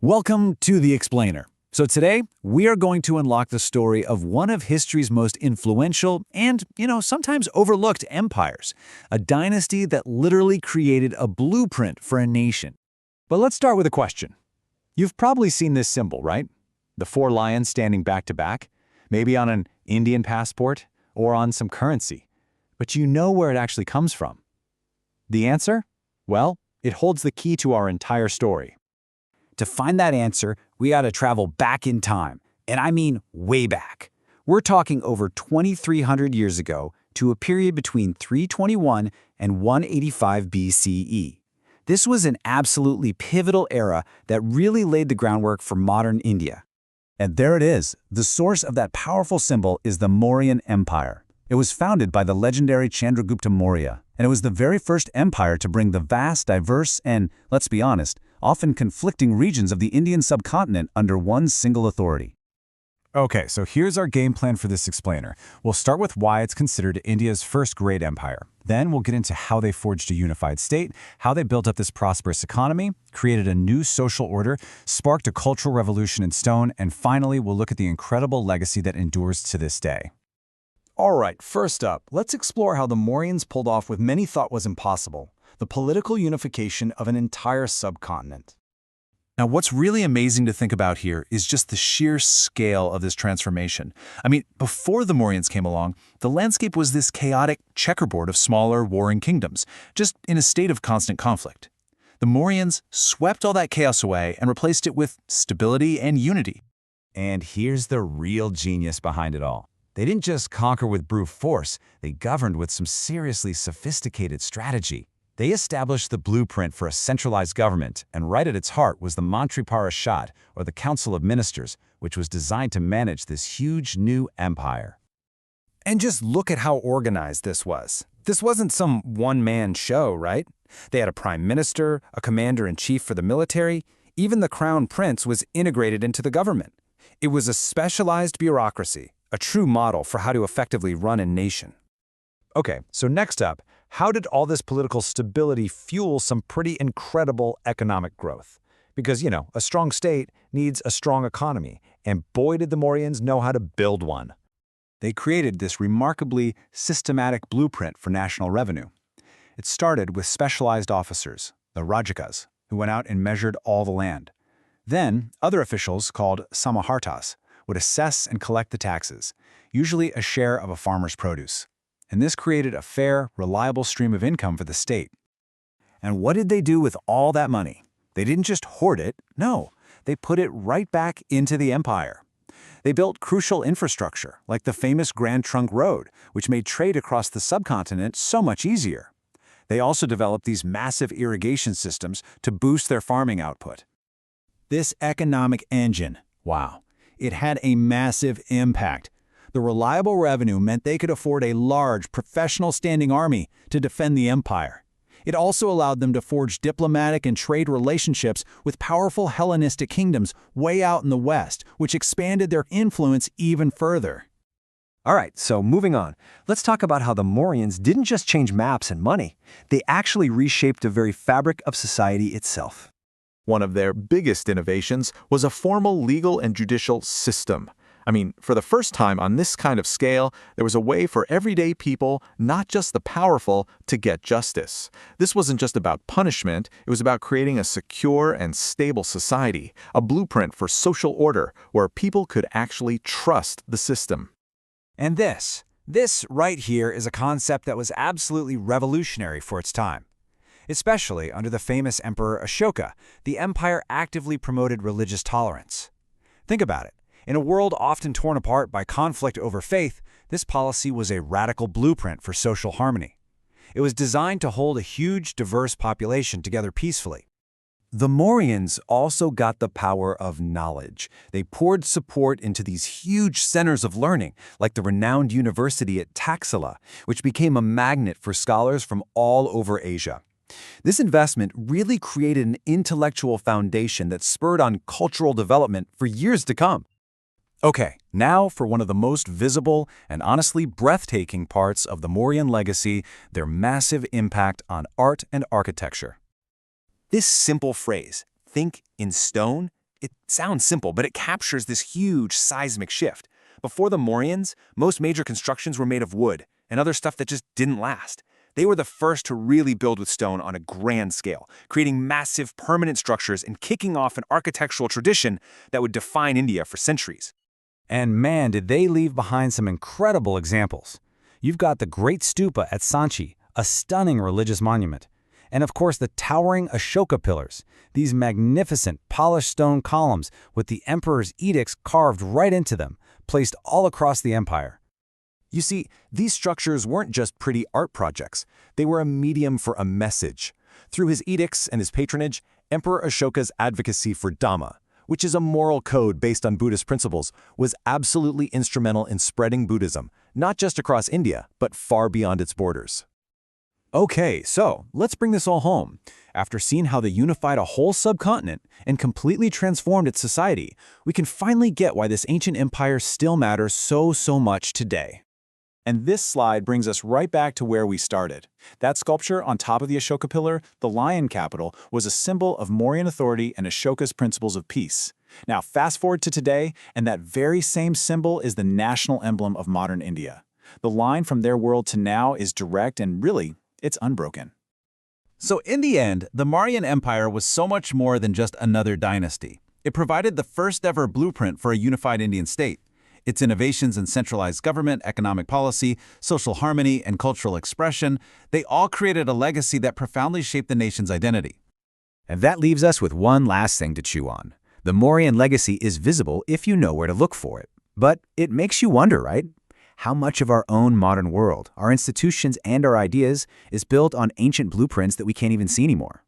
Welcome to The Explainer. So today, we are going to unlock the story of one of history's most influential and, sometimes overlooked empires, a dynasty that literally created a blueprint for a nation. But let's start with a question. You've probably seen this symbol, right? The four lions standing back to back, maybe on an Indian passport or on some currency. But you know where it actually comes from. The answer? Well, it holds the key to our entire story. To find that answer, we got to travel back in time, and I mean way back. We're talking over 2,300 years ago to a period between 321 and 185 BCE. This was an absolutely pivotal era that really laid the groundwork for modern India. And there it is. The source of that powerful symbol is the Mauryan Empire. It was founded by the legendary Chandragupta Maurya, and it was the very first empire to bring the vast, diverse, and, let's be honest, often conflicting regions of the Indian subcontinent under one single authority. Okay, so here's our game plan for this explainer. We'll start with why it's considered India's first great empire. Then we'll get into how they forged a unified state, how they built up this prosperous economy, created a new social order, sparked a cultural revolution in stone, and finally we'll look at the incredible legacy that endures to this day. All right, first up, let's explore how the Mauryans pulled off what many thought was impossible, the political unification of an entire subcontinent. Now, what's really amazing to think about here is just the sheer scale of this transformation. I mean, before the Mauryans came along, the landscape was this chaotic checkerboard of smaller, warring kingdoms, just in a state of constant conflict. The Mauryans swept all that chaos away and replaced it with stability and unity. And here's the real genius behind it all. They didn't just conquer with brute force, they governed with some seriously sophisticated strategy. They established the blueprint for a centralized government, and right at its heart was the Mantri Parishad, or the Council of Ministers, which was designed to manage this huge new empire. And just look at how organized this was. This wasn't some one-man show, right? They had a prime minister, a commander-in-chief for the military, even the crown prince was integrated into the government. It was a specialized bureaucracy, a true model for how to effectively run a nation. Okay, so next up, how did all this political stability fuel some pretty incredible economic growth? Because, a strong state needs a strong economy, and boy did the Mauryans know how to build one. They created this remarkably systematic blueprint for national revenue. It started with specialized officers, the Rajakas, who went out and measured all the land. Then, other officials, called Samahartas, would assess and collect the taxes, usually a share of a farmer's produce. And this created a fair, reliable stream of income for the state. And what did they do with all that money? They didn't just hoard it, no, they put it right back into the empire. They built crucial infrastructure, like the famous Grand Trunk Road, which made trade across the subcontinent so much easier. They also developed these massive irrigation systems to boost their farming output. This economic engine, wow, it had a massive impact. The reliable revenue meant they could afford a large, professional standing army to defend the empire. It also allowed them to forge diplomatic and trade relationships with powerful Hellenistic kingdoms way out in the west, which expanded their influence even further. All right, so moving on. Let's talk about how the Mauryans didn't just change maps and money. They actually reshaped the very fabric of society itself. One of their biggest innovations was a formal legal and judicial system. I mean, for the first time on this kind of scale, there was a way for everyday people, not just the powerful, to get justice. This wasn't just about punishment, it was about creating a secure and stable society, a blueprint for social order where people could actually trust the system. And this right here is a concept that was absolutely revolutionary for its time. Especially under the famous Emperor Ashoka, the empire actively promoted religious tolerance. Think about it. In a world often torn apart by conflict over faith, this policy was a radical blueprint for social harmony. It was designed to hold a huge, diverse population together peacefully. The Mauryans also got the power of knowledge. They poured support into these huge centers of learning, like the renowned university at Taxila, which became a magnet for scholars from all over Asia. This investment really created an intellectual foundation that spurred on cultural development for years to come. Okay, now for one of the most visible and honestly breathtaking parts of the Mauryan legacy, their massive impact on art and architecture. This simple phrase, "think in stone," It sounds simple, but it captures this huge seismic shift. Before the Mauryans, most major constructions were made of wood and other stuff that just didn't last. They were the first to really build with stone on a grand scale, creating massive permanent structures and kicking off an architectural tradition that would define India for centuries. And man, did they leave behind some incredible examples. You've got the Great Stupa at Sanchi, a stunning religious monument. And of course the towering Ashoka pillars, these magnificent polished stone columns with the emperor's edicts carved right into them, placed all across the empire. You see, these structures weren't just pretty art projects. They were a medium for a message. Through his edicts and his patronage, Emperor Ashoka's advocacy for Dhamma, which is a moral code based on Buddhist principles, was absolutely instrumental in spreading Buddhism, not just across India, but far beyond its borders. Okay, so let's bring this all home. After seeing how they unified a whole subcontinent and completely transformed its society, we can finally get why this ancient empire still matters so much today. And this slide brings us right back to where we started. That sculpture on top of the Ashoka pillar, the lion capital, was a symbol of Mauryan authority and Ashoka's principles of peace. Now fast forward to today, and that very same symbol is the national emblem of modern India. The line from their world to now is direct and really, it's unbroken. So in the end, the Mauryan Empire was so much more than just another dynasty. It provided the first ever blueprint for a unified Indian state. Its innovations in centralized government, economic policy, social harmony, and cultural expression, they all created a legacy that profoundly shaped the nation's identity. And that leaves us with one last thing to chew on. The Mauryan legacy is visible if you know where to look for it. But it makes you wonder, right? How much of our own modern world, our institutions and our ideas, is built on ancient blueprints that we can't even see anymore?